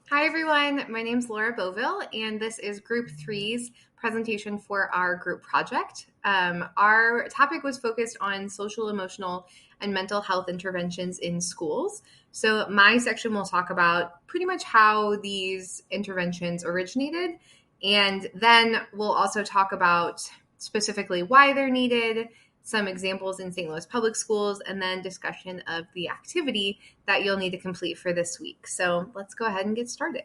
Hi, everyone. My name is Laura Beauville, and this is Group Three's presentation for our group project. Our topic was focused on social, emotional, and mental health interventions in schools. So, my section will talk about pretty much how these interventions originated, and then we'll also talk about specifically why they're needed, some examples in St. Louis public schools, and then discussion of the activity that you'll need to complete for this week. So let's go ahead and get started.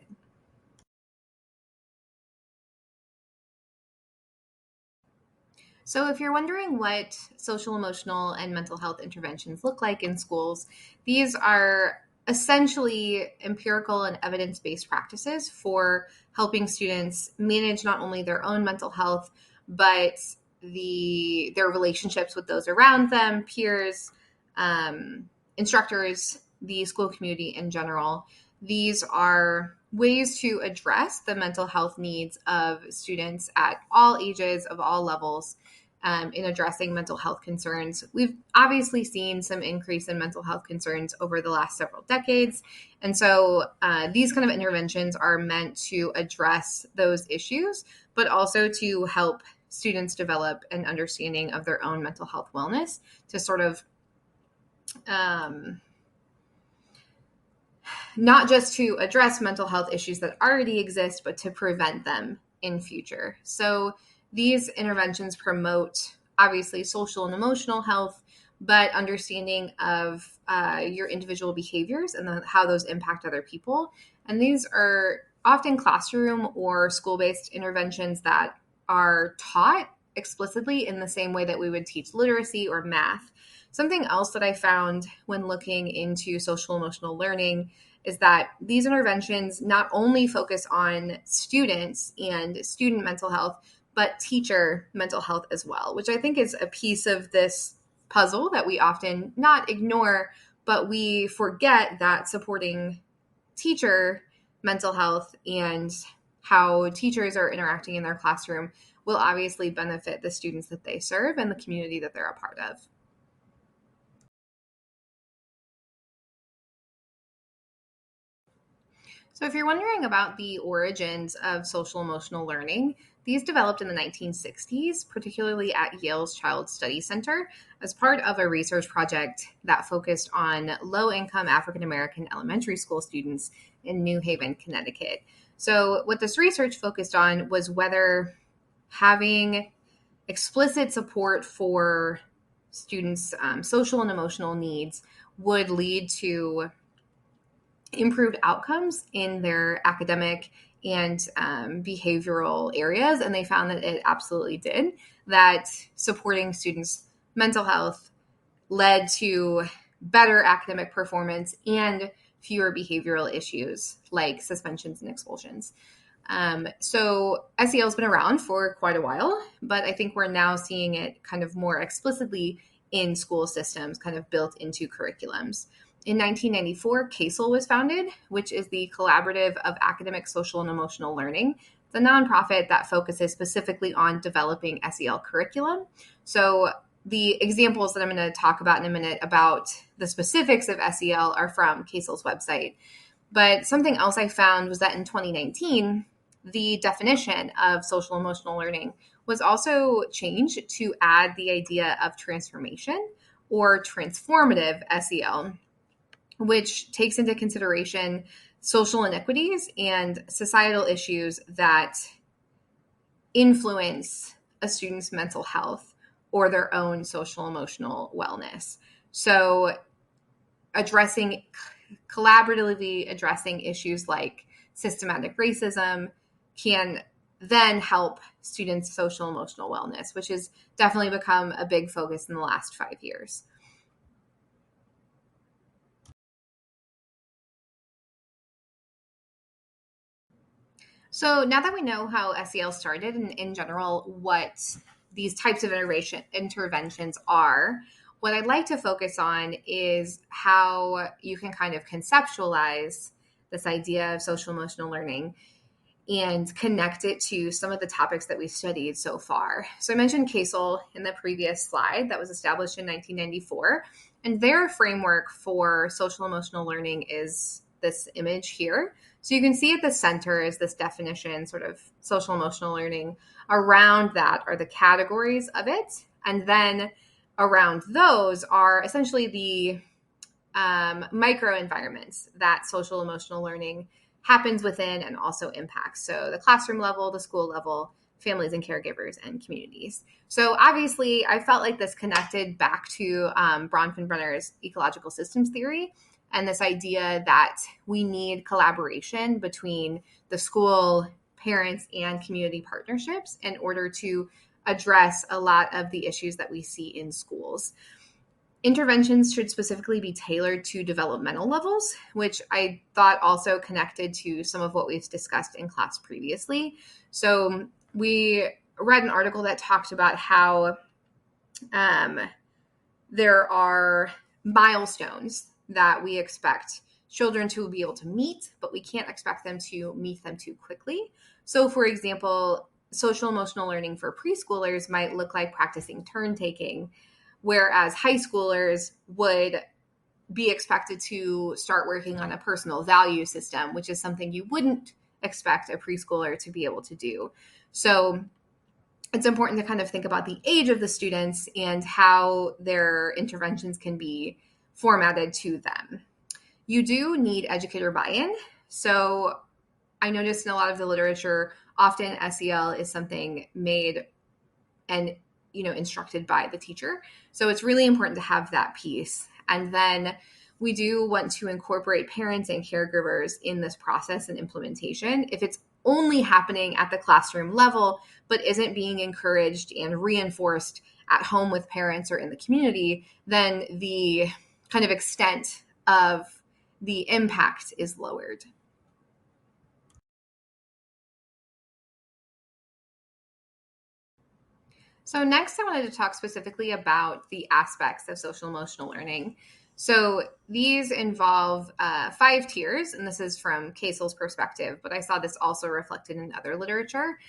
So if you're wondering what social, emotional, and mental health interventions look like in schools, these are essentially empirical and evidence-based practices for helping students manage not only their own mental health, but their relationships with those around them, peers, instructors, the school community in general. These are ways to address the mental health needs of students at all ages, of all levels, in addressing mental health concerns. We've obviously seen some increase in mental health concerns over the last several decades. And so these kind of interventions are meant to address those issues, but also to help students develop an understanding of their own mental health wellness to sort of not just to address mental health issues that already exist, but to prevent them in future. So these interventions promote obviously social and emotional health, but understanding of your individual behaviors and how those impact other people. And these are often classroom or school-based interventions that are taught explicitly in the same way that we would teach literacy or math. Something else that I found when looking into social emotional learning is that these interventions not only focus on students and student mental health, but teacher mental health as well, which I think is a piece of this puzzle that we often not ignore, but we forget that supporting teacher mental health and how teachers are interacting in their classroom will obviously benefit the students that they serve and the community that they're a part of. So, if you're wondering about the origins of social emotional learning, these developed in the 1960s, particularly at Yale's Child Study Center, as part of a research project that focused on low income African American elementary school students in New Haven, Connecticut. So, what this research focused on was whether having explicit support for students' social and emotional needs would lead to improved outcomes in their academic and behavioral areas. And they found that it absolutely did, that supporting students' mental health led to better academic performance and fewer behavioral issues like suspensions and expulsions. So SEL has been around for quite a while, but I think we're now seeing it kind of more explicitly in school systems, kind of built into curriculums. In 1994, CASEL was founded, which is the Collaborative of Academic, Social, and Emotional Learning. It's a nonprofit that focuses specifically on developing SEL curriculum. So the examples that I'm going to talk about in a minute about the specifics of SEL are from CASEL's website. But something else I found was that in 2019, the definition of social emotional learning was also changed to add the idea of transformation or transformative SEL, which takes into consideration social inequities and societal issues that influence a student's mental health or their own social emotional wellness. So addressing collaboratively addressing issues like systematic racism can then help students' social emotional wellness, which has definitely become a big focus in the last 5 years. So now that we know how SEL started and in general what these types of interventions are, what I'd like to focus on is how you can kind of conceptualize this idea of social emotional learning and connect it to some of the topics that we've studied so far. So I mentioned CASEL in the previous slide that was established in 1994, and their framework for social emotional learning is this image here. So you can see at the center is this definition, sort of social emotional learning. Around that are the categories of it. And then around those are essentially the micro environments that social emotional learning happens within and also impacts. So the classroom level, the school level, families and caregivers, and communities. So obviously, I felt like this connected back to Bronfenbrenner's ecological systems theory and this idea that we need collaboration between the school, parents, and community partnerships in order to address a lot of the issues that we see in schools. Interventions should specifically be tailored to developmental levels, which I thought also connected to some of what we've discussed in class previously. So we read an article that talked about how there are milestones that we expect children to be able to meet, but we can't expect them to meet them too quickly. So, for example, social emotional learning for preschoolers might look like practicing turn taking, whereas high schoolers would be expected to start working on a personal value system, which is something you wouldn't expect a preschooler to be able to do. So it's important to kind of think about the age of the students and how their interventions can be formatted to them. You do need educator buy-in. So I noticed in a lot of the literature, often SEL is something made and instructed by the teacher. So it's really important to have that piece. And then we do want to incorporate parents and caregivers in this process and implementation. If it's only happening at the classroom level, but isn't being encouraged and reinforced at home with parents or in the community, then the kind of extent of the impact is lowered. So next, I wanted to talk specifically about the aspects of social emotional learning. So these involve 5 tiers, and this is from Kasel's perspective, but I saw this also reflected in other literature.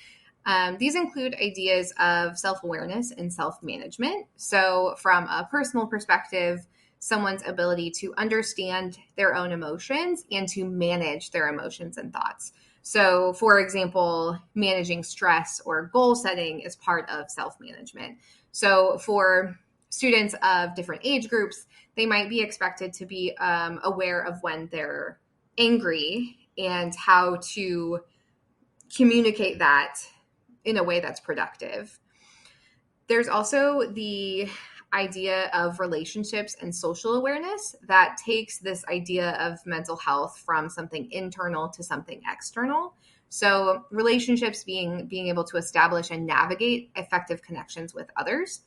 These include ideas of self-awareness and self-management. So from a personal perspective, someone's ability to understand their own emotions and to manage their emotions and thoughts. So, for example, managing stress or goal setting is part of self-management. So for students of different age groups, they might be expected to be aware of when they're angry and how to communicate that in a way that's productive. There's also the idea of relationships and social awareness that takes this idea of mental health from something internal to something external. So relationships being able to establish and navigate effective connections with others.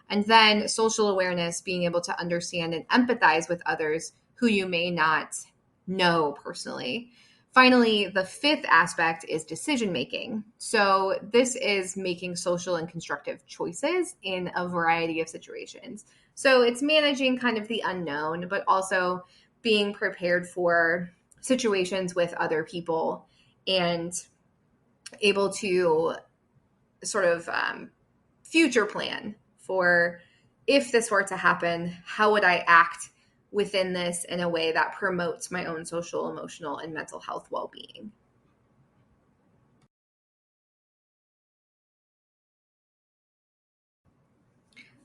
And then social awareness, being able to understand and empathize with others who you may not know personally. Finally, the 5th aspect is decision making. So this is making social and constructive choices in a variety of situations. So it's managing kind of the unknown, but also being prepared for situations with other people and able to sort of future plan for, if this were to happen, how would I act within this in a way that promotes my own social, emotional, and mental health well-being.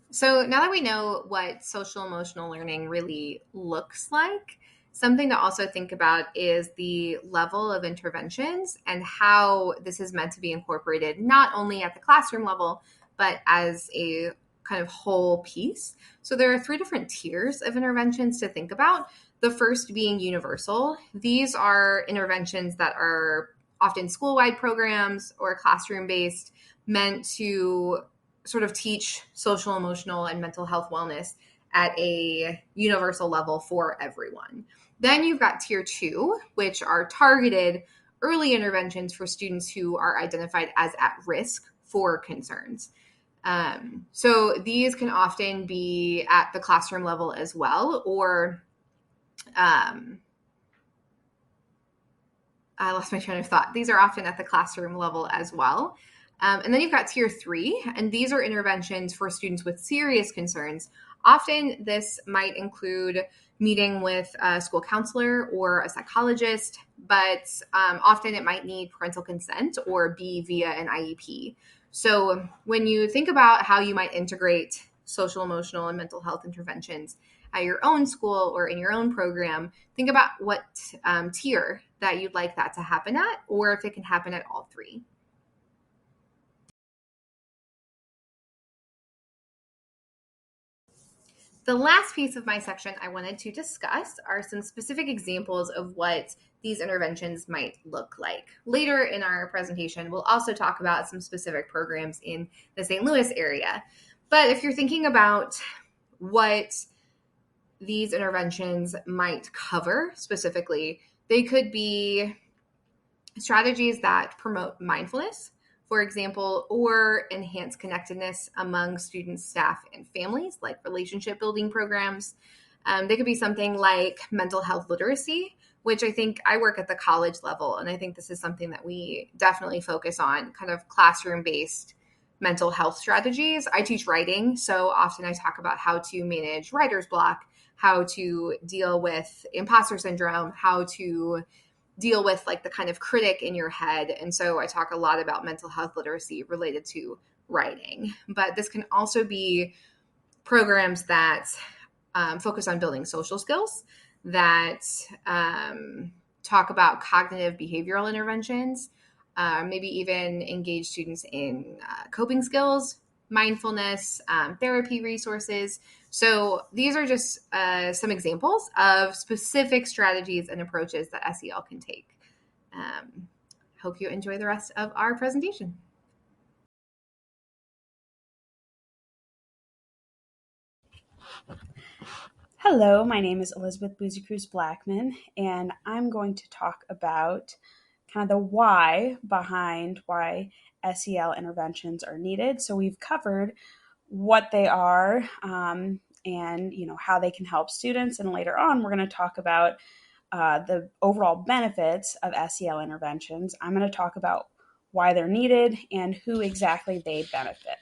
So now that we know what social emotional learning really looks like, something to also think about is the level of interventions and how this is meant to be incorporated not only at the classroom level, but as a kind of whole piece. So there are 3 different tiers of interventions to think about. The first being universal. These are interventions that are often school-wide programs or classroom-based, meant to sort of teach social, emotional, and mental health wellness at a universal level for everyone. Then you've got tier 2, which are targeted early interventions for students who are identified as at risk for concerns. So these can often be at the classroom level as well, or I lost my train of thought. These are often at the classroom level as well. And then you've got tier 3, and these are interventions for students with serious concerns, Often, this might include meeting with a school counselor or a psychologist, but often it might need parental consent or be via an IEP. So, when you think about how you might integrate social, emotional, and mental health interventions at your own school or in your own program, think about what tier that you'd like that to happen at, or if it can happen at all three. The last piece of my section I wanted to discuss are some specific examples of what these interventions might look like. Later in our presentation, we'll also talk about some specific programs in the St. Louis area. But if you're thinking about what these interventions might cover specifically, they could be strategies that promote mindfulness, for example, or enhance connectedness among students, staff, and families, like relationship building programs. They could be something like mental health literacy, which I think I work at the college level, and I think this is something that we definitely focus on, kind of classroom based mental health strategies. I teach writing, so often I talk about how to manage writer's block, how to deal with imposter syndrome, how to deal with like the kind of critic in your head. And so I talk a lot about mental health literacy related to writing. But this can also be programs that focus on building social skills, that talk about cognitive behavioral interventions, maybe even engage students in coping skills, mindfulness, therapy resources. So these are just some examples of specific strategies and approaches that SEL can take. Hope you enjoy the rest of our presentation. Hello, my name is Elizabeth Boozy Cruz Blackman, and I'm going to talk about kind of the why behind why SEL interventions are needed. So we've covered what they are, and how they can help students, and later on we're going to talk about the overall benefits of SEL interventions. I'm going to talk about why they're needed and who exactly they benefit.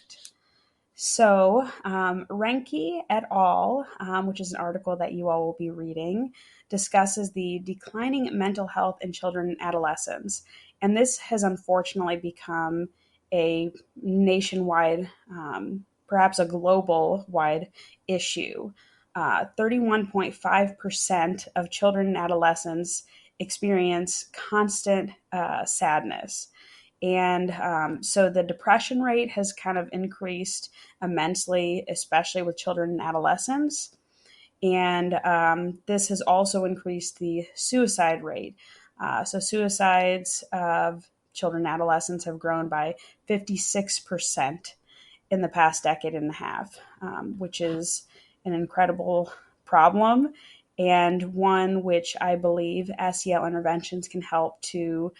So, Renke et al., which is an article that you all will be reading, discusses the declining mental health in children and adolescents. And this has unfortunately become a nationwide, perhaps a global wide issue. 31.5% of children and adolescents experience constant sadness. And so the depression rate has kind of increased immensely, especially with children and adolescents. And this has also increased the suicide rate. So suicides of children and adolescents have grown by 56% in the past decade and a half, which is an incredible problem, and one which I believe SEL interventions can help to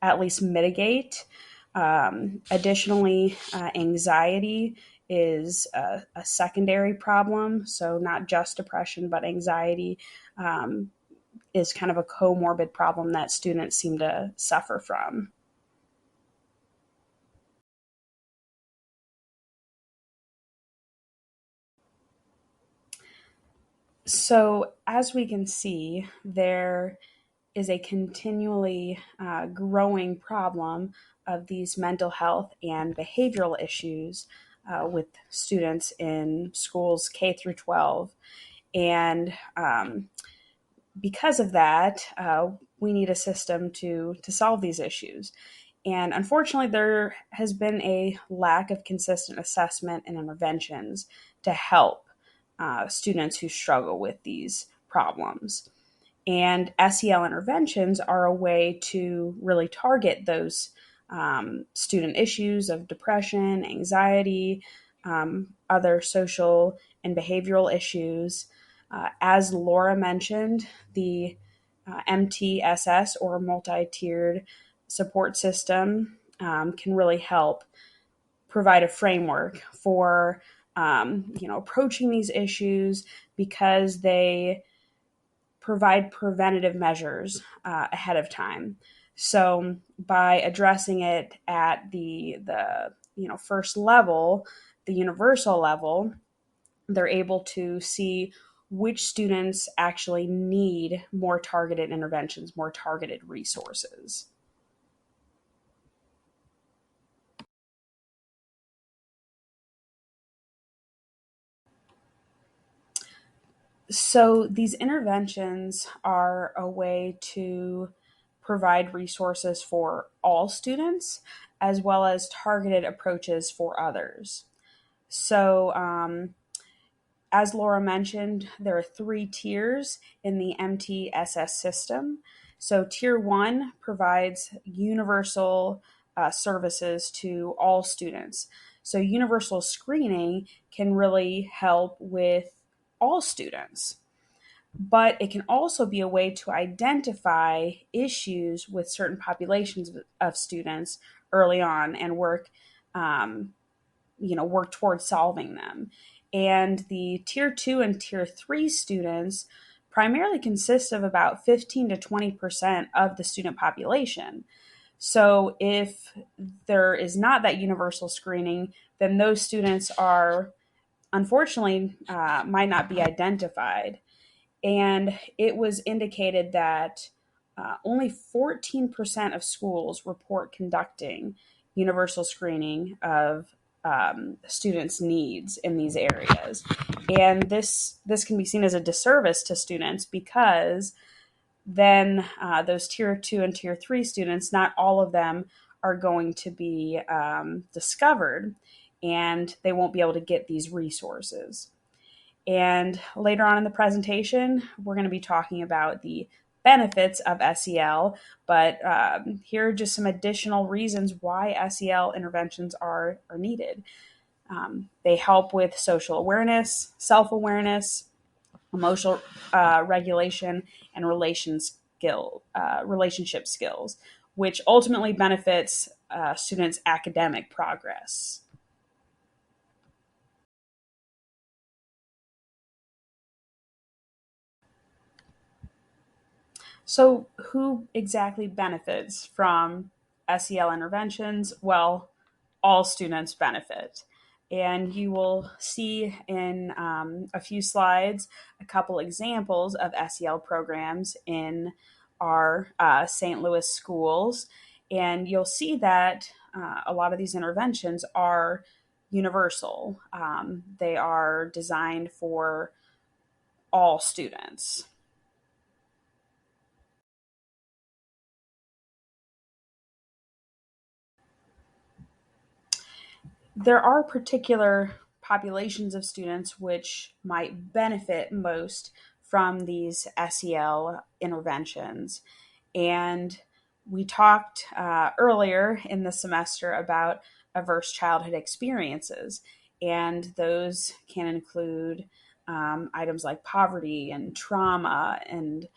at least mitigate. Additionally, anxiety is a secondary problem. So, not just depression, but anxiety is kind of a comorbid problem that students seem to suffer from. So, as we can see, there is a continually growing problem of these mental health and behavioral issues with students in schools K through 12. And because of that, we need a system to solve these issues. And unfortunately, there has been a lack of consistent assessment and interventions to help students who struggle with these problems. And SEL interventions are a way to really target those student issues of depression, anxiety, other social and behavioral issues. As Laura mentioned, the MTSS, or multi tiered support system, can really help provide a framework for approaching these issues, because they provide preventative measures ahead of time. So by addressing it at the first level, the universal level, they're able to see which students actually need more targeted interventions, more targeted resources. So these interventions are a way to provide resources for all students as well as targeted approaches for others. So, as Laura mentioned, there are three tiers in the MTSS system. So, Tier 1 provides universal services to all students. So, universal screening can really help with all students, but it can also be a way to identify issues with certain populations of students early on and um, work towards solving them. And the tier 2 and tier 3 students primarily consist of about 15 to 20% of the student population. So if there is not that universal screening, then those students are unfortunately might not be identified. And it was indicated that only 14% of schools report conducting universal screening of students' needs in these areas. And this can be seen as a disservice to students because then those tier 2 and tier 3 students, not all of them are going to be discovered, and they won't be able to get these resources. And later on in the presentation, we're going to be talking about the benefits of SEL, but here are just some additional reasons why SEL interventions are needed. They help with social awareness, self awareness, emotional regulation, and relationship skills, which ultimately benefits students' academic progress. So, who exactly benefits from SEL interventions? Well, all students benefit. And you will see in a few slides a couple examples of SEL programs in our St. Louis schools. And you'll see that a lot of these interventions are universal, they are designed for all students. There are particular populations of students which might benefit most from these SEL interventions. And we talked earlier in the semester about adverse childhood experiences, and those can include items like poverty and trauma, and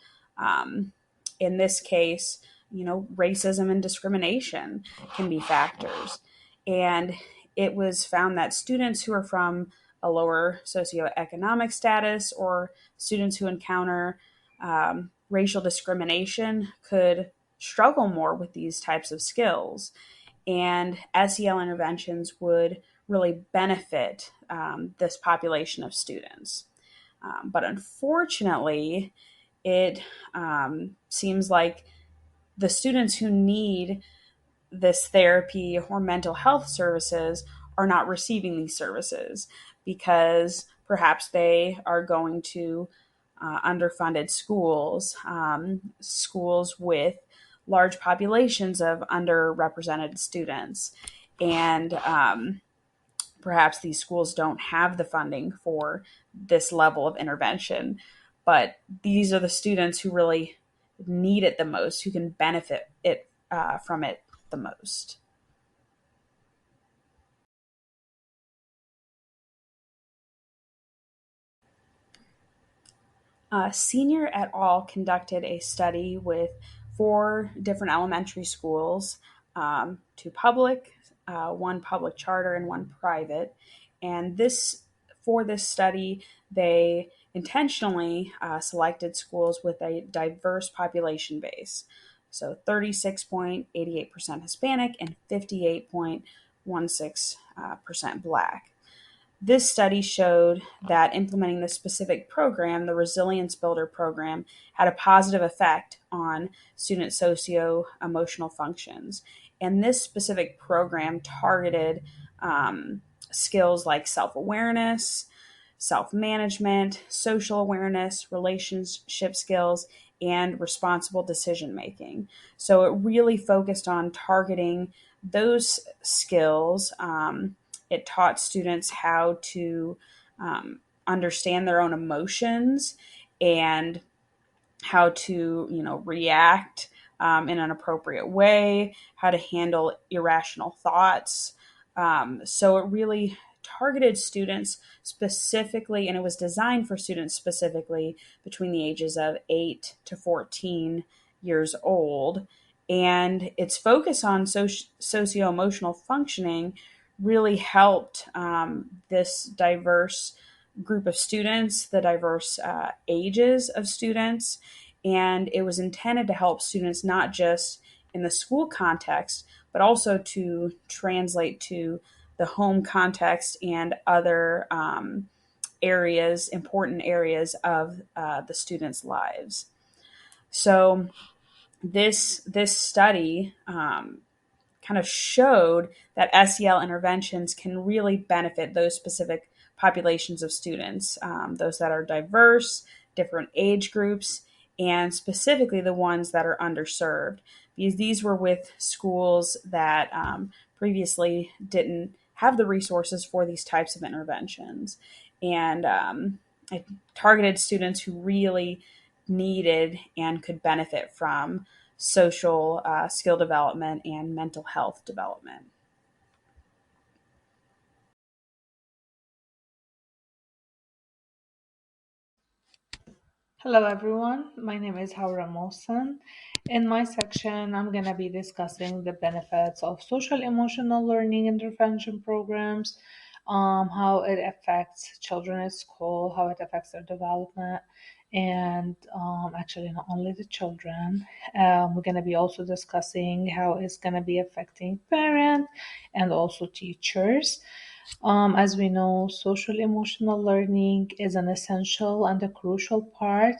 in this case, racism and discrimination can be factors. And it was found that students who are from a lower socioeconomic status or students who encounter racial discrimination could struggle more with these types of skills. And SEL interventions would really benefit this population of students. But unfortunately, it seems like the students who need this therapy or mental health services are not receiving these services because perhaps they are going to underfunded schools, schools with large populations of underrepresented students. And perhaps these schools don't have the funding for this level of intervention. But these are the students who really need it the most, who can benefit from it the most. Senior et al. Conducted a study with four different elementary schools, two public, one public charter, and one private. And for this study, they intentionally selected schools with a diverse population base. So 36.88% Hispanic and 58.16% Black. This study showed that implementing this specific program, the Resilience Builder program, had a positive effect on student socio emotional functions. And this specific program targeted skills like self awareness, self management, social awareness, relationship skills, and responsible decision making. So it really focused on targeting those skills. It taught students how to understand their own emotions and how to, react in an appropriate way, how to handle irrational thoughts. So it really targeted students specifically, and it was designed for students specifically between the ages of 8 to 14 years old. And its focus on socio emotional functioning really helped this diverse group of students, the diverse ages of students, and it was intended to help students not just in the school context, but also to translate to the home context and other areas, important areas of the students' lives. So this study kind of showed that SEL interventions can really benefit those specific populations of students, those that are diverse, different age groups, and specifically the ones that are underserved. Because these were with schools that previously didn't have the resources for these types of interventions. And it targeted students who really needed and could benefit from social skill development and mental health development. Hello everyone, my name is Haura Mohsen. In my section, I'm going to be discussing the benefits of social emotional learning intervention programs, how it affects children at school, how it affects their development, and actually not only the children. We're going to be also discussing how it's going to be affecting parents and also teachers. As we know, social emotional learning is an essential and a crucial part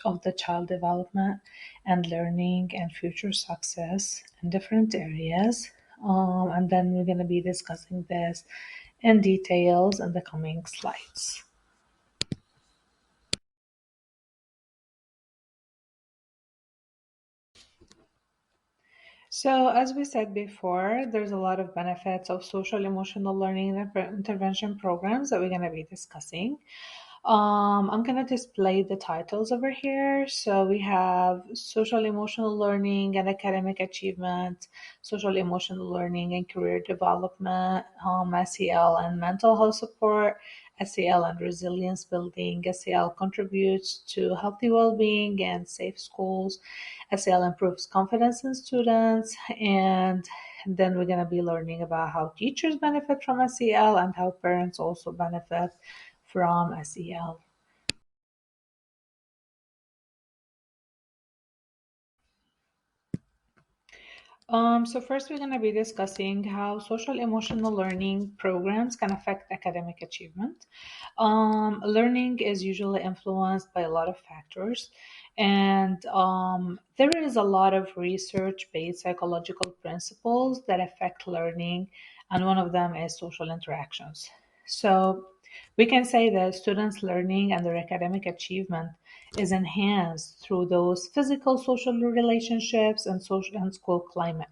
of the child development and learning and future success in different areas. And then we're going to be discussing this in details in the coming slides. So, as we said before, there's a lot of benefits of social emotional learning and intervention programs that we're going to be discussing. I'm going to display the titles over here. So we have social emotional learning and academic achievement, social emotional learning and career development, SEL and mental health support, SEL and resilience building. SEL contributes to healthy well-being and safe schools. SEL improves confidence in students, and then we're going to be learning about how teachers benefit from SEL and how parents also benefit from SEL. So first we're going to be discussing how social emotional learning programs can affect academic achievement. Learning is usually influenced by a lot of factors, and there is a lot of research-based psychological principles that affect learning, and one of them is social interactions. So we can say that students' learning and their academic achievement is enhanced through those physical social relationships and social and school climate.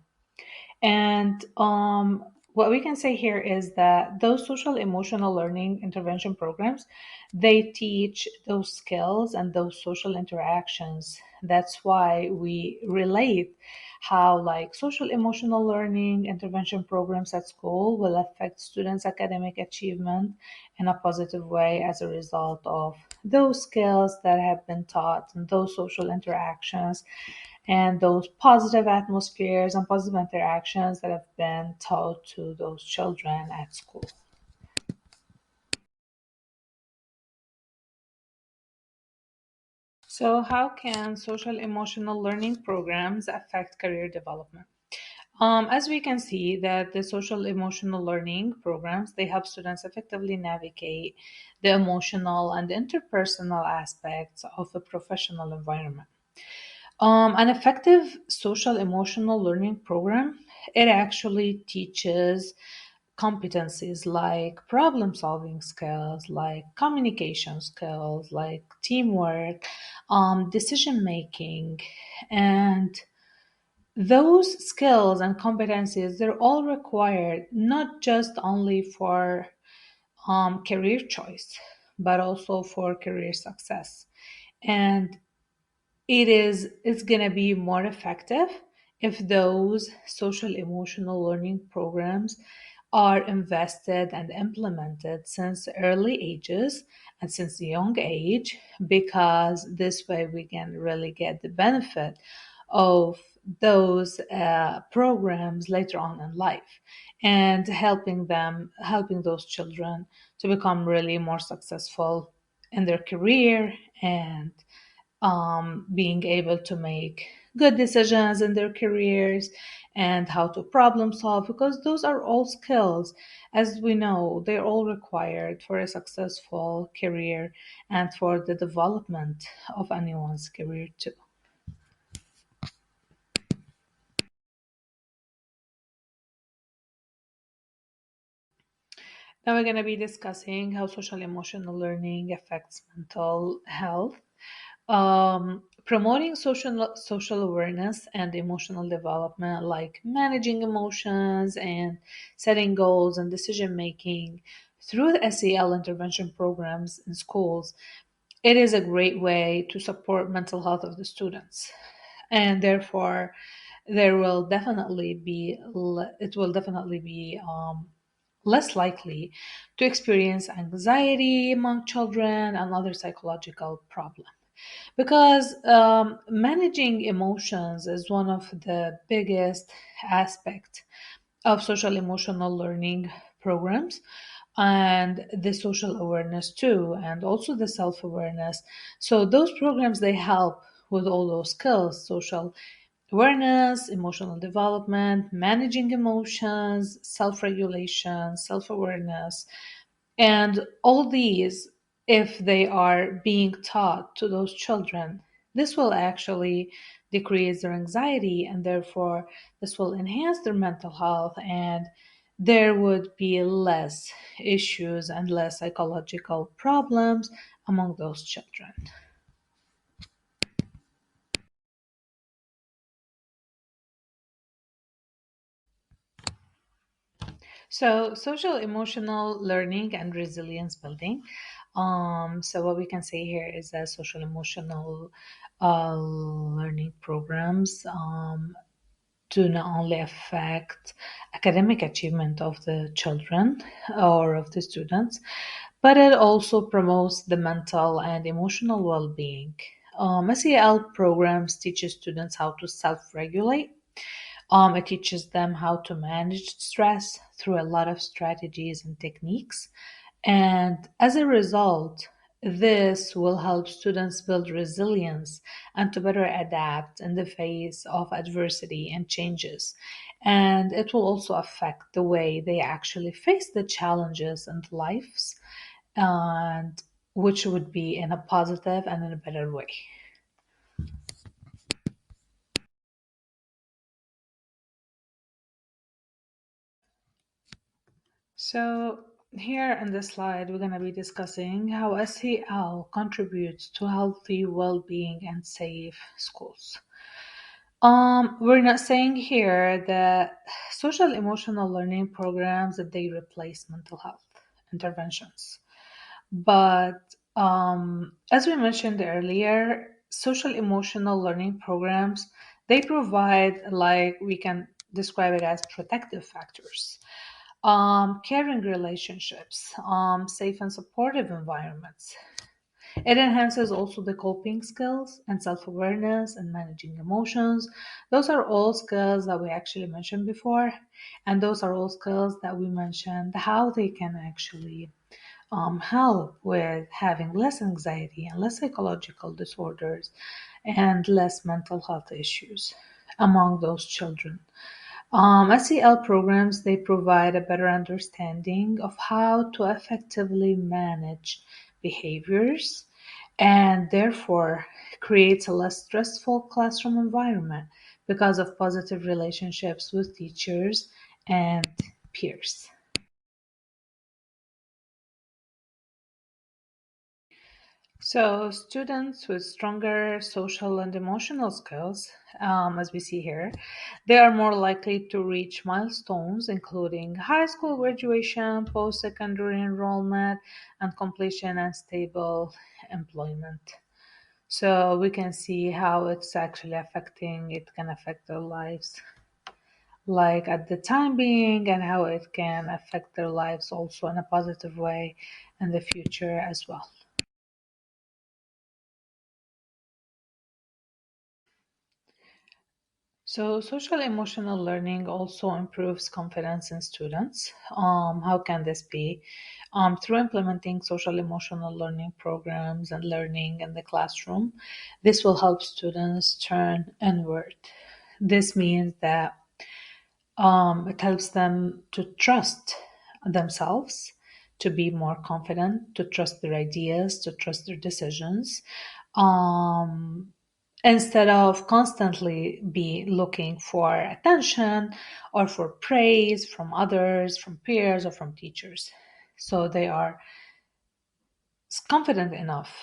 And what we can say here is that those social emotional learning intervention programs, they teach those skills and those social interactions. That's why we relate how like social emotional learning intervention programs at school will affect students' academic achievement in a positive way as a result of those skills that have been taught and those social interactions and those positive atmospheres and positive interactions that have been taught to those children at school. So, how can social emotional learning programs affect career development? As we can see that the social emotional learning programs, they help students effectively navigate the emotional and interpersonal aspects of a professional environment. An effective social emotional learning program, it actually teaches competencies like problem solving skills, like communication skills, like teamwork, decision making, and those skills and competencies, they're all required not just only for career choice, but also for career success. And it's going to be more effective if those social emotional learning programs are invested and implemented since early ages and since a young age, because this way we can really get the benefit of those programs later on in life, and helping those children to become really more successful in their career, and being able to make good decisions in their careers, and how to problem solve, because those are all skills, as we know, they're all required for a successful career and for the development of anyone's career too. Now we're going to be discussing how social emotional learning affects mental health. Promoting social awareness and emotional development, like managing emotions and setting goals and decision making through the SEL intervention programs in schools, it is a great way to support mental health of the students, and therefore there will definitely be it will definitely be less likely to experience anxiety among children and other psychological problems, because managing emotions is one of the biggest aspects of social emotional learning programs, and the social awareness too, and also the self-awareness. So those programs, they help with all those skills: social awareness, emotional development, managing emotions, self-regulation, self-awareness, and all these, if they are being taught to those children, this will actually decrease their anxiety, and therefore this will enhance their mental health, and there would be less issues and less psychological problems among those children. So, social emotional learning and resilience building. So, what we can say here is that social emotional learning programs do not only affect academic achievement of the children or of the students, but it also promotes the mental and emotional well-being. SEL programs teaches students how to self-regulate. It teaches them how to manage stress through a lot of strategies and techniques. And as a result, this will help students build resilience and to better adapt in the face of adversity and changes. And it will also affect the way they actually face the challenges in lives, and which would be in a positive and in a better way. So, here in this slide, we're going to be discussing how SEL contributes to healthy, well being, and safe schools. We're not saying here that social emotional learning programs that they replace mental health interventions. But as we mentioned earlier, social emotional learning programs, they provide, like we can describe it as protective factors, caring relationships, safe and supportive environments. It enhances also the coping skills and self awareness and managing emotions. Those are all skills that we actually mentioned before, and those are all skills that we mentioned how they can actually help with having less anxiety and less psychological disorders and less mental health issues among those children. SEL programs, they provide a better understanding of how to effectively manage behaviors and therefore creates a less stressful classroom environment because of positive relationships with teachers and peers. So, students with stronger social and emotional skills, as we see here, they are more likely to reach milestones, including high school graduation, post secondary enrollment, and completion and stable employment. So, we can see how it's actually affecting, it can affect their lives, like at the time being, and how it can affect their lives also in a positive way in the future as well. So, social emotional learning also improves confidence in students. How can this be? Through implementing social emotional learning programs and learning in the classroom, this will help students turn inward. This means that it helps them to trust themselves, to be more confident, to trust their ideas, to trust their decisions. Um, Instead of constantly be looking for attention or for praise from others, from peers or from teachers. So they are confident enough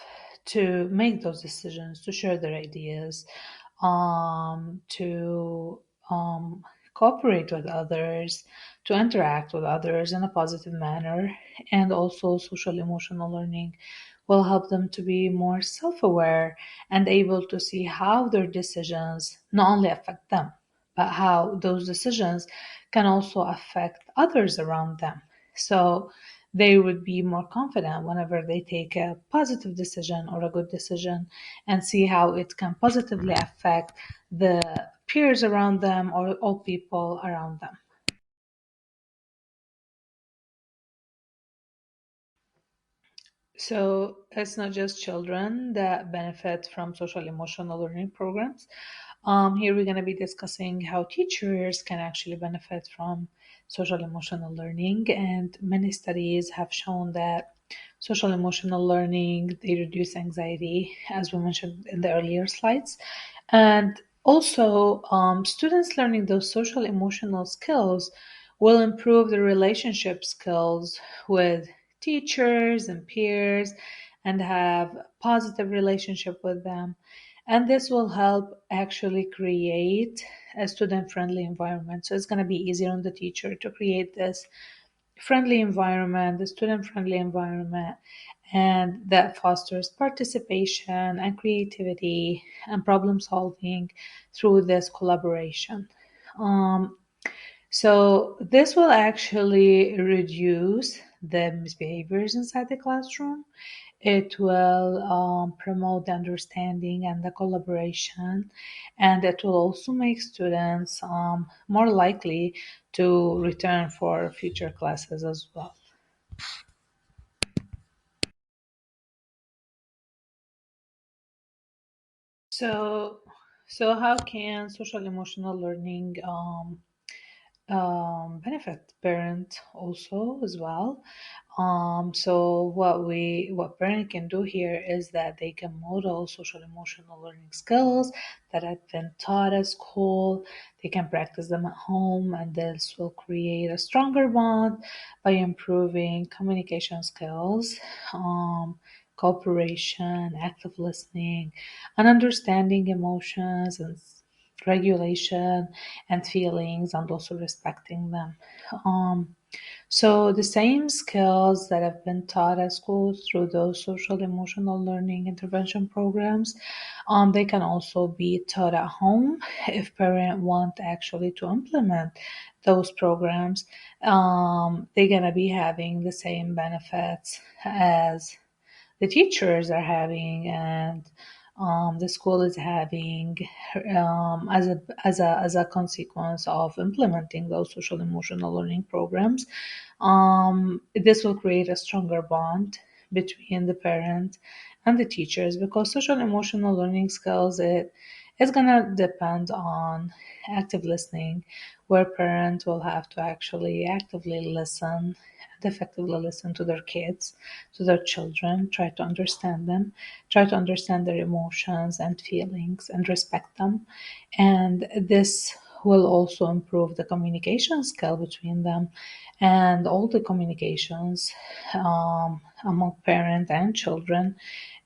to make those decisions, to share their ideas, to cooperate with others, to interact with others in a positive manner, and also social emotional learning will help them to be more self aware and able to see how their decisions not only affect them, but how those decisions can also affect others around them. So they would be more confident whenever they take a positive decision or a good decision and see how it can positively affect the peers around them or all people around them. So it's not just children that benefit from social emotional learning programs. Here we're going to be discussing how teachers can actually benefit from social emotional learning, and many studies have shown that social emotional learning they reduce anxiety, as we mentioned in the earlier slides, and also students learning those social emotional skills will improve the relationship skills with teachers and peers and have positive relationship with them, and this will help actually create a student friendly environment. So it's going to be easier on the teacher to create this friendly environment, the student friendly environment, and that fosters participation and creativity and problem solving through this collaboration. um, so this will actually reduce the misbehaviors inside the classroom. It will promote the understanding and the collaboration, and it will also make students more likely to return for future classes as well. So, so how can social emotional learning benefit parent also as well? So what parent can do here is that they can model social emotional learning skills that have been taught at school. They can practice them at home, and this will create a stronger bond by improving communication skills, cooperation, active listening, and understanding emotions and regulation and feelings, and also respecting them. Um, so the same skills that have been taught at school through those social emotional learning intervention programs, they can also be taught at home if parents want actually to implement those programs. They're gonna be having the same benefits as the teachers are having, and the school is having, as a consequence of implementing those social emotional learning programs. This will create a stronger bond between the parent and the teachers, because social emotional learning skills, it's gonna depend on active listening, where parents will have to actually actively listen and effectively listen to their kids, to their children, try to understand them, try to understand their emotions and feelings and respect them. And this will also improve the communication skill between them and all the communications among parent and children.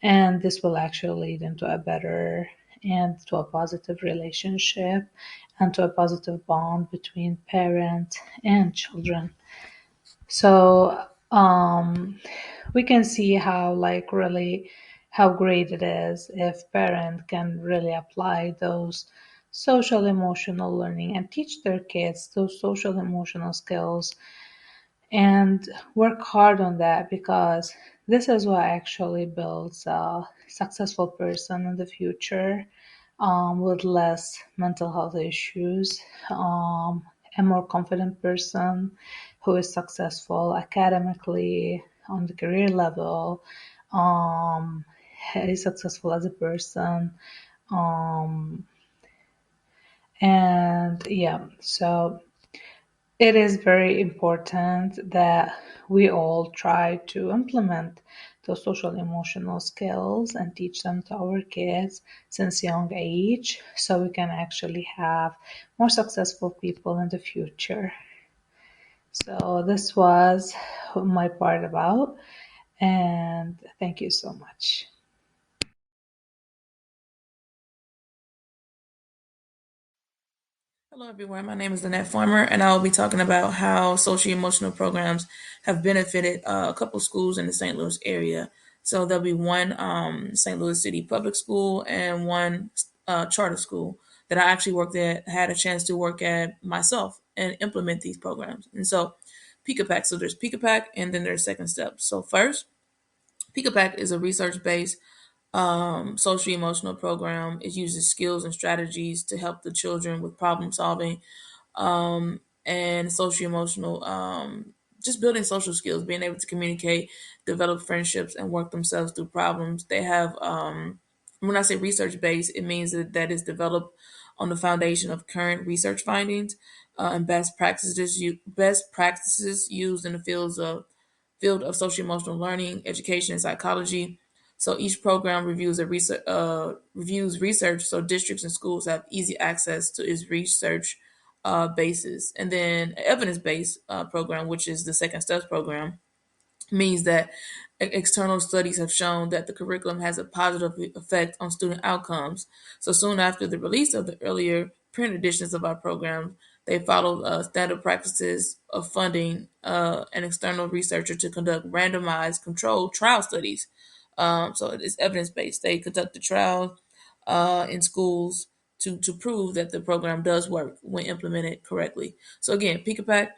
And this will actually lead into a better and to a positive relationship and to a positive bond between parent and children. So we can see how like really how great it is if parent can really apply those social emotional learning and teach their kids those social emotional skills and work hard on that, because this is what actually builds a successful person in the future, with less mental health issues, a more confident person who is successful academically on the career level, um, is successful as a person, um, and yeah, so it is very important that we all try to implement those social emotional skills and teach them to our kids since young age, so we can actually have more successful people in the future. So this was my part about, and thank you so much. Hello, everyone. My name is Lynette Farmer, and I will be talking about how social emotional programs have benefited a couple schools in the St. Louis area. So there'll be one St. Louis City public school and one charter school that I actually worked at, had a chance to work at myself and implement these programs. And so Pika Pack, so there's Pika Pack and then there's second steps. So first, Pika Pack is a research-based social emotional program. It uses skills and strategies to help the children with problem solving and social emotional, just building social skills, being able to communicate, develop friendships, and work themselves through problems. They have, when I say research based, it means that is developed on the foundation of current research findings and best practices used in the field of social emotional learning, education, and psychology. So each program reviews research, so districts and schools have easy access to its research basis. And then evidence based program, which is the second steps program, means that external studies have shown that the curriculum has a positive effect on student outcomes. So soon after the release of the earlier print editions of our program, they followed standard practices of funding an external researcher to conduct randomized controlled trial studies. So it's evidence based. They conduct the trial in schools to prove that the program does work when implemented correctly. So again, PICAPAC,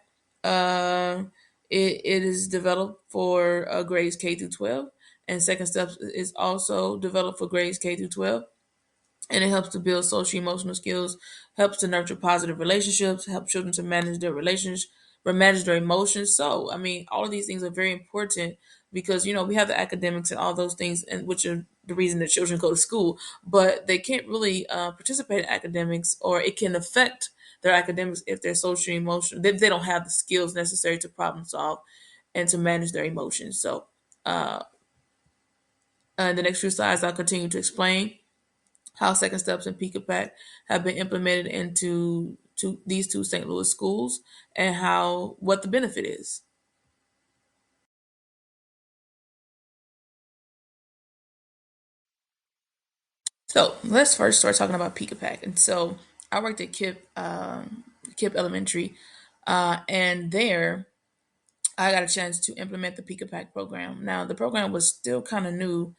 uh, it is developed for grades K through 12, and Second Steps is also developed for grades K through 12, and it helps to build social emotional skills, helps to nurture positive relationships, help children to manage their relations, manage their emotions. So, I mean, all of these things are very important because we have the academics and all those things, and which are the reason that children go to school, but they can't really participate in academics, or it can affect their academics if they're social emotional. They don't have the skills necessary to problem solve and to manage their emotions. So, uh, in the next few slides, I'll continue to explain how Second Steps and Pika Pack have been implemented into these two St. Louis schools and how what the benefit is. So let's first start talking about Pika Pack. And so I worked at KIP Elementary, and there I got a chance to implement the Pika Pack program. Now the program was still kind of new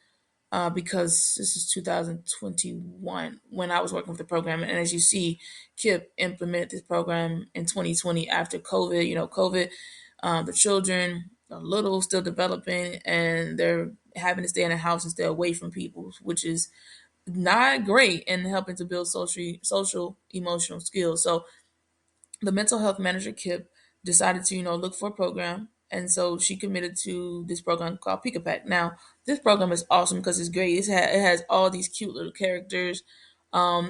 because this is 2021 when I was working with the program. And as you see, KIP implemented this program in 2020 after COVID. COVID, the children are little, still developing, and they're having to stay in the house and stay away from people, which is not great in helping to build social emotional skills. So the mental health manager KIP decided to look for a program and so she committed to this program called Pika Pack. Now, this program is awesome because it's great. It has all these cute little characters,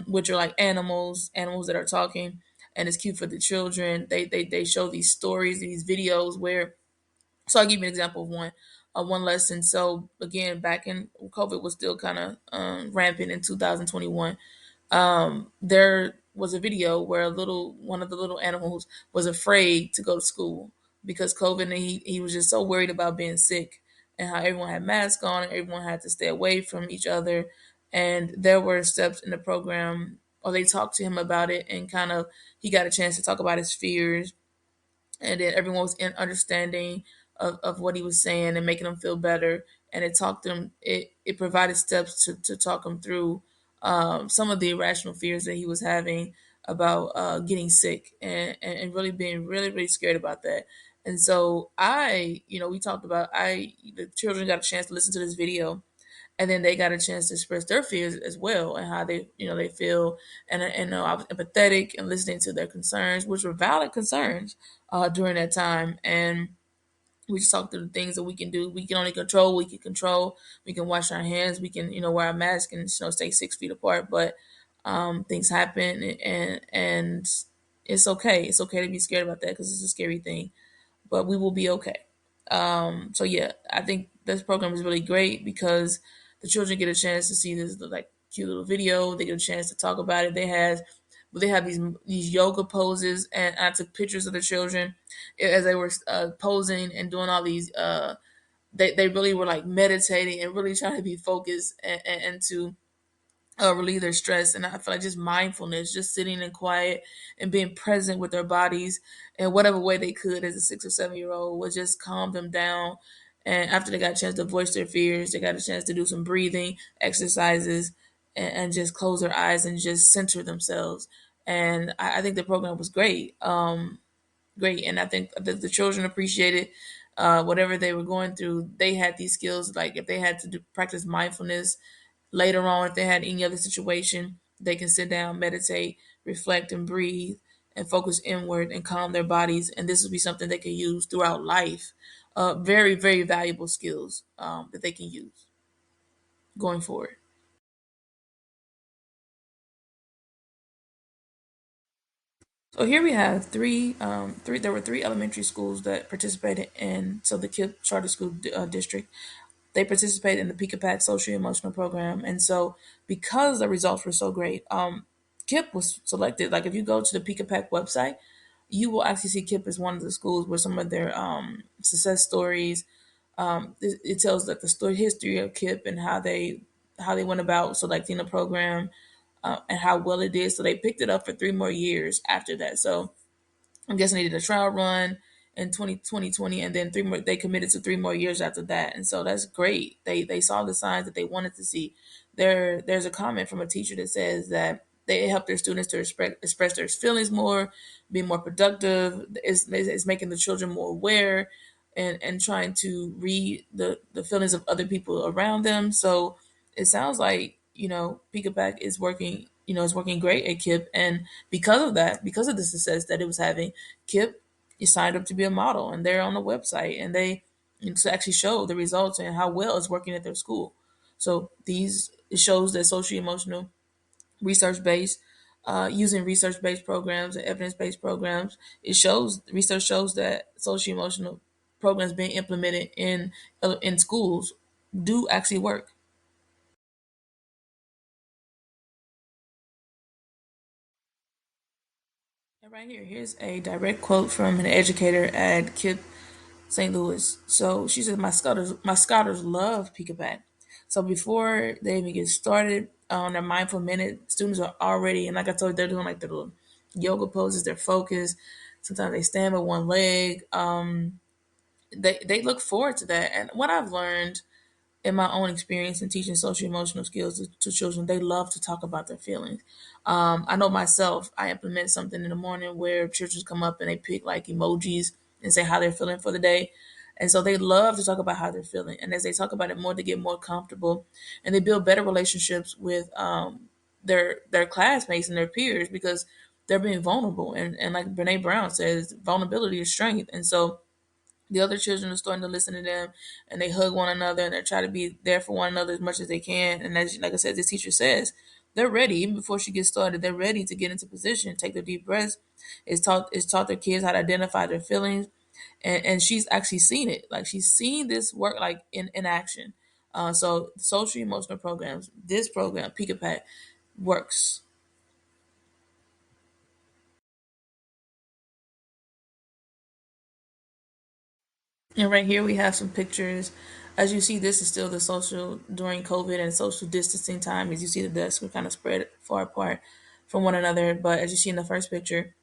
which are like animals that are talking, and it's cute for the children. They show these stories, these videos where. So I'll give you an example of one lesson. So again, back in COVID was still kind of rampant in 2021. There was a video where one of the little animals was afraid to go to school because COVID, and he was just so worried about being sick and how everyone had masks on and everyone had to stay away from each other. And there were steps in the program, or they talked to him about it, and kind of he got a chance to talk about his fears, and then everyone was in understanding of what he was saying and making him feel better. And it talked them it provided steps to talk him through some of the irrational fears that he was having about getting sick, and really being really scared about that. And so we talked about the children got a chance to listen to this video, and then they got a chance to express their fears as well, and how they feel. And I was empathetic and listening to their concerns, which were valid concerns during that time. And we just talked through the things that we can do. We can only control. We can control. We can wash our hands. We can wear a mask and stay 6 feet apart. But things happen, and it's okay. It's okay to be scared about that because it's a scary thing, but we will be okay. So yeah, I think this program is really great because the children get a chance to see this like cute little video. They get a chance to talk about it. They have these yoga poses, and I took pictures of the children as they were posing and doing all these. They really were like meditating and really trying to be focused and to relieve their stress. And I feel like just mindfulness, just sitting in quiet and being present with their bodies in whatever way they could as a 6 or 7 year old would just calm them down. And after they got a chance to voice their fears, they got a chance to do some breathing exercises and just close their eyes and just center themselves. And I think the program was great. Great. And I think that the children appreciated whatever they were going through. They had these skills, like if they had to practice mindfulness later on, if they had any other situation, they can sit down, meditate, reflect, and breathe and focus inward and calm their bodies. And this will be something they can use throughout life. Very, very valuable skills that they can use going forward. So here we have three. There were three elementary schools that participated in. So the KIPP Charter School District, they participated in the Pika Pack social emotional program. And so because the results were so great, KIPP was selected. Like if you go to the Pika Pack website, you will actually see KIPP as one of the schools where some of their success stories. It tells like the story history of KIPP and how they went about selecting the program and how well it did. So they picked it up for 3 more years after that. So I'm guessing they did a trial run in 2020, and then three more. They committed to 3 more years after that, and so that's great. They saw the signs that they wanted to see. There's a comment from a teacher that says that they help their students to express their feelings more, be more productive. Is making the children more aware, and trying to read the feelings of other people around them. So it sounds like Pika Pack is working. Is working great at KIPP, and because of that, because of the success that it was having, KIPP is signed up to be a model, and they're on the website, and they to actually show the results and how well it's working at their school. So it shows that social emotional research based, using research based programs and evidence based programs. Research shows that social emotional programs being implemented in schools do actually work. And right here's a direct quote from an educator at KIPP St. Louis. So she said, "My scouters love Pika Pack. So before they even get started on their mindful minute, students are already, and like I told you, they're doing like their little yoga poses, they're focused. Sometimes they stand with one leg. They look forward to that. And what I've learned in my own experience in teaching social emotional skills to children, they love to talk about their feelings. I know myself, I implement something in the morning where children come up and they pick like emojis and say how they're feeling for the day. And so they love to talk about how they're feeling. And as they talk about it more, they get more comfortable and they build better relationships with their classmates and their peers because they're being vulnerable. And like Brene Brown says, vulnerability is strength. And so The other children are starting to listen to them, and they hug one another, and they try to be there for one another as much as they can. And as like I said, this teacher says they're ready even before she gets started. They're ready to get into position, take their deep breaths. It's taught their kids how to identify their feelings, and she's actually seen it. Like she's seen this work like in action. So social emotional programs, this program, Pika Pack, works. And right here we have some pictures. As you see, this is still the social during COVID and social distancing time. As you see, the desks were kind of spread far apart from one another. But as you see in the first picture,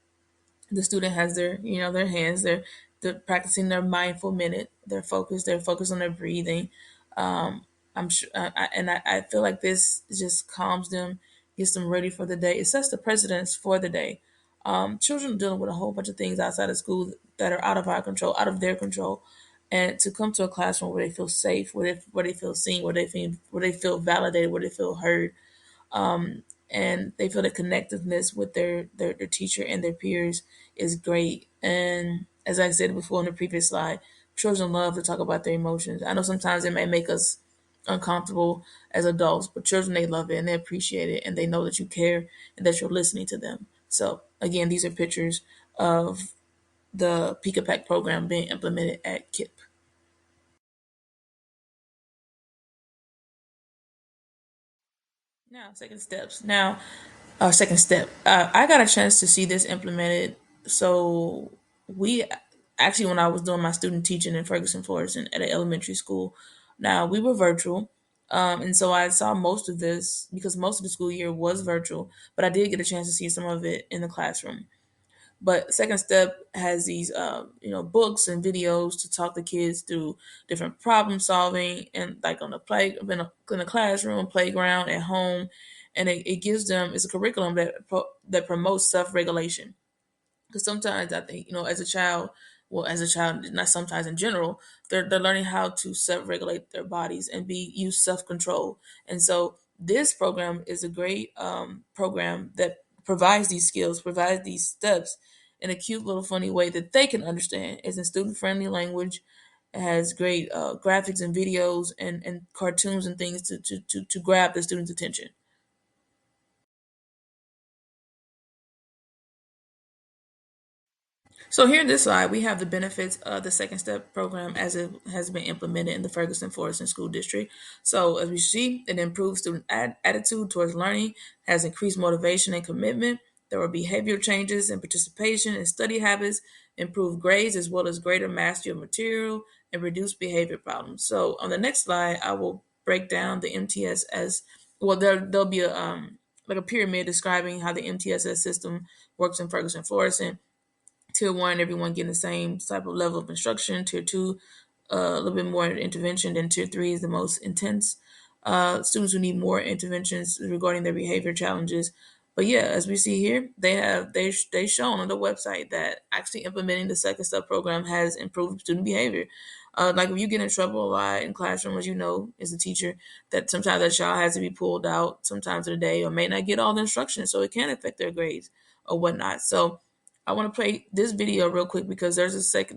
the student has their their hands, they're practicing their mindful minute, they're focused on their breathing. I'm sure I feel like this just calms them, gets them ready for the day. It sets the precedence for the day. Children are dealing with a whole bunch of things outside of school that are out of our control, out of their control, and to come to a classroom where they feel safe, where they feel seen, where they feel validated, where they feel heard, and they feel the connectedness with their teacher and their peers is great. And as I said before in the previous slide, children love to talk about their emotions. I know sometimes it may make us uncomfortable as adults, but children, they love it and they appreciate it, and they know that you care and that you're listening to them. So again, these are pictures of the Pika Pack program being implemented at KIP. Now, second steps. Now, second step. I got a chance to see this implemented. So we actually, when I was doing my student teaching in Ferguson Florissant at an elementary school, now we were virtual. And so I saw most of this because most of the school year was virtual, but I did get a chance to see some of it in the classroom. But Second Step has these, books and videos to talk the kids through different problem solving, and like on the in the classroom, playground, at home, and it gives them, it's a curriculum that promotes self regulation. Because sometimes I think, as a child, well, as a child, not sometimes, in general, they're learning how to self-regulate their bodies and use self-control. And so this program is a great program that provides these skills, provides these steps in a cute little funny way that they can understand. It's in student-friendly language. It has great graphics and videos and cartoons and things to grab the student's attention. So here in this slide, we have the benefits of the Second Step program as it has been implemented in the Ferguson Florissant School District. So as we see, it improves student attitude towards learning, has increased motivation and commitment. There were behavior changes in participation and study habits, improved grades as well as greater mastery of material, and reduced behavior problems. So on the next slide, I will break down the MTS as well. There'll be a like a pyramid describing how the MTSS system works in Ferguson Florissant. Tier one, everyone getting the same type of level of instruction. Tier two, a little bit more intervention. Then tier three is the most intense. Students who need more interventions regarding their behavior challenges. But yeah, as we see here, they shown on the website that actually implementing the Second Step program has improved student behavior. Like if you get in trouble a lot in classroom, as you know, as a teacher, that sometimes that child has to be pulled out sometimes of the day, or may not get all the instruction, so it can affect their grades or whatnot. So I want to play this video real quick because there's a STEP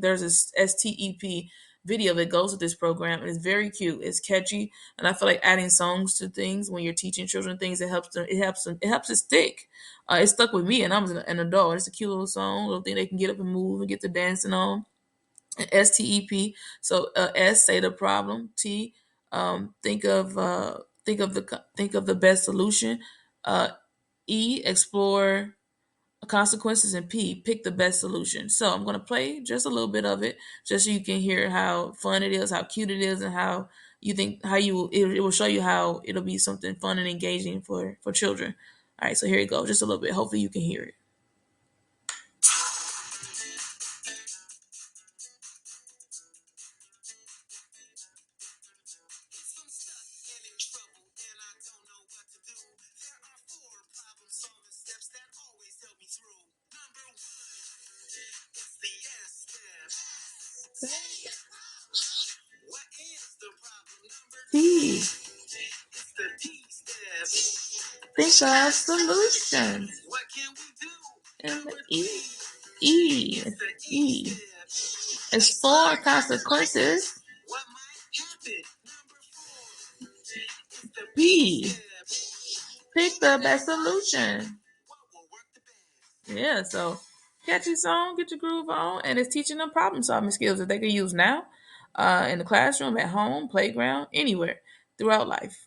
video that goes with this program, and it's very cute. It's catchy, and I feel like adding songs to things when you're teaching children things, it helps it stick. It stuck with me, and I was an adult. It's a cute little song, little thing they can get up and move and get to dancing on. And STEP. So S, say the problem. T, think of the best solution. Uh, E, explore consequences, and P, pick the best solution. So I'm going to play just a little bit of it, just so you can hear how fun it is, how cute it is, and how you think how you it will show you how it'll be something fun and engaging for children. All right, so here you go, just a little bit. Hopefully you can hear it. P, think of solutions. And the E, E, It's 4 consequences. B. Pick the best solution. Yeah, so catchy song, get your groove on, and it's teaching them problem solving skills that they can use now, in the classroom, at home, playground, anywhere throughout life.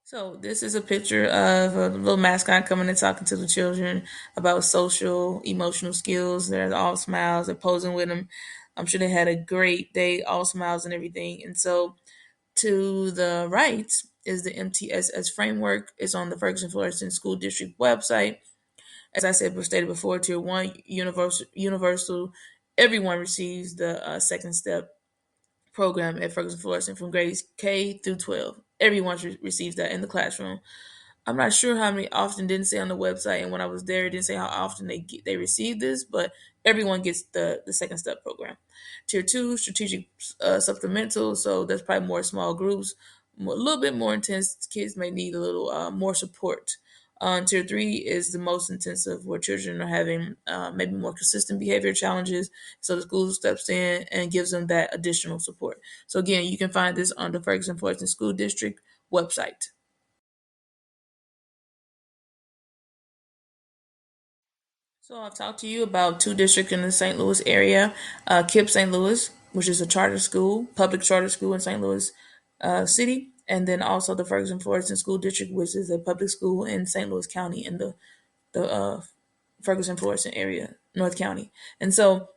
So this is a picture of a little mascot coming and talking to the children about social, emotional skills. They're all smiles. They're posing with them. I'm sure they had a great day, all smiles and everything. And so to the right is the MTSS framework. It's on the Ferguson Florissant School District website. As I said, stated before, Tier 1, universal. Everyone receives the second step program at Ferguson Florissant from grades K through 12. Everyone receives that in the classroom. I'm not sure how many often didn't say on the website, and when I was there, it didn't say how often they receive this, but everyone gets the second step program. Tier 2, strategic supplemental, so that's probably more small groups, a little bit more intense. Kids may need a little more support. Tier 3 is the most intensive, where children are having maybe more consistent behavior challenges. So the school steps in and gives them that additional support. So again, you can find this on the Ferguson Florissant School District website. So I've talked to you about 2 districts in the St. Louis area. KIPP St. Louis, which is a charter school, public charter school in St. Louis City, and then also the Ferguson Florissant School District, which is a public school in St. Louis County in the Ferguson Florissant area, North County. And so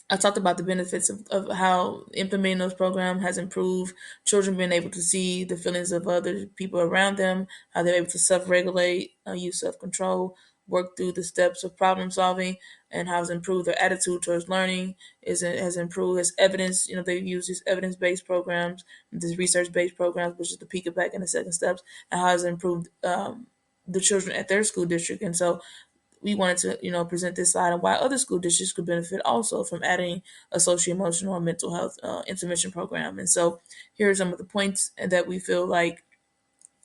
I talked about the benefits of how implementing those programs has improved children being able to see the feelings of other people around them, how they're able to self-regulate, use self-control, work through the steps of problem solving, and how it's improved their attitude towards learning. Has improved as evidence. They use these evidence-based programs, these research-based programs, which is the peek back and the second steps, and how it's improved the children at their school district. And so we wanted to, present this side and why other school districts could benefit also from adding a social emotional or mental health intervention program. And so here are some of the points that we feel like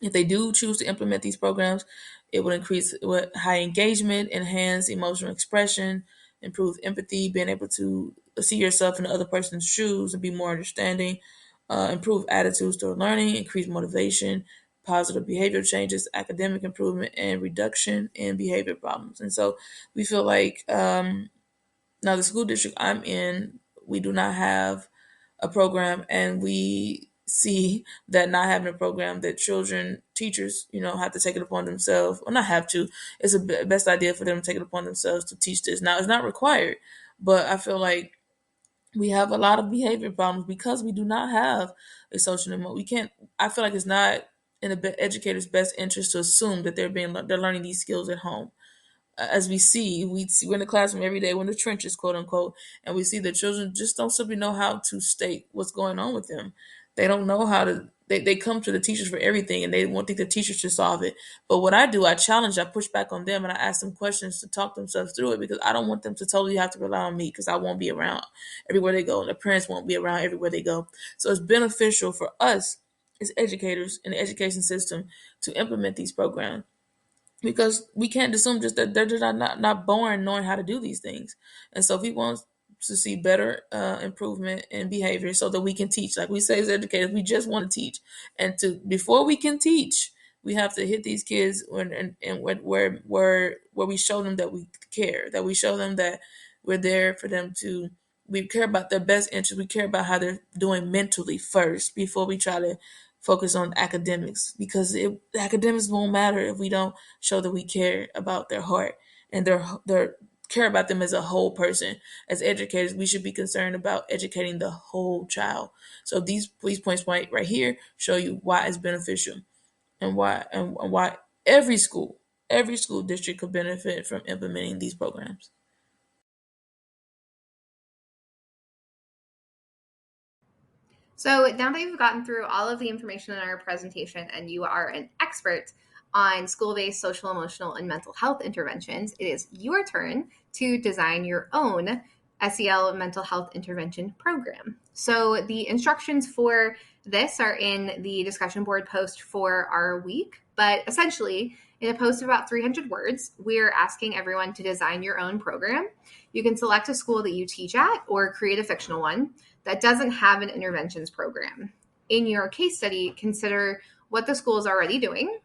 if they do choose to implement these programs, it will increase high engagement, enhance emotional expression, improve empathy, being able to see yourself in the other person's shoes and be more understanding, improve attitudes toward learning, increase motivation, positive behavior changes, academic improvement, and reduction in behavior problems. And so we feel like now the school district I'm in, we do not have a program, and we see that not having a program that children teachers have to take it upon themselves, or not have to, it's a best idea for them to take it upon themselves to teach this. Now it's not required, but I feel like we have a lot of behavior problems because we do not have a social we can't, I feel like it's not in the educator's best interest to assume that they're learning these skills at home. As we're in the classroom every day, we're in the trenches, quote unquote, and we see that children just don't simply know how to state what's going on with them. They don't know how to. They come to the teachers for everything, and they won't think the teachers should solve it. But what I do, I push back on them, and I ask them questions to talk themselves through it, because I don't want them to totally have to rely on me, because I won't be around everywhere they go, and their parents won't be around everywhere they go. So it's beneficial for us as educators in the education system to implement these programs, because we can't assume just that they're just not born knowing how to do these things. And so if we want to see better improvement in behavior so that we can teach, like we say as educators, we just want to teach. And to before we can teach, we have to hit these kids and where we show them that we care, that we show them that we're there for them, to we care about their best interest, we care about how they're doing mentally first before we try to focus on academics, because academics won't matter if we don't show that we care about their heart and their care about them as a whole person. As educators, we should be concerned about educating the whole child. So these points right here show you why it's beneficial, and why every school district could benefit from implementing these programs. So now that you've gotten through all of the information in our presentation and you are an expert on school-based social, emotional, and mental health interventions, it is your turn to design your own SEL mental health intervention program. So the instructions for this are in the discussion board post for our week, but essentially In a post of about 300 words, we're asking everyone to design your own program. You can select a school that you teach at or create a fictional one that doesn't have an interventions program. In your case study, consider what the school is already doing,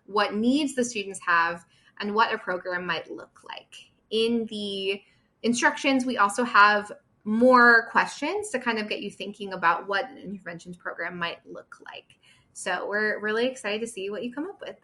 what needs the students have, and what a program might look like. In the instructions, we also have more questions to kind of get you thinking about what an interventions program might look like. So we're really excited to see what you come up with.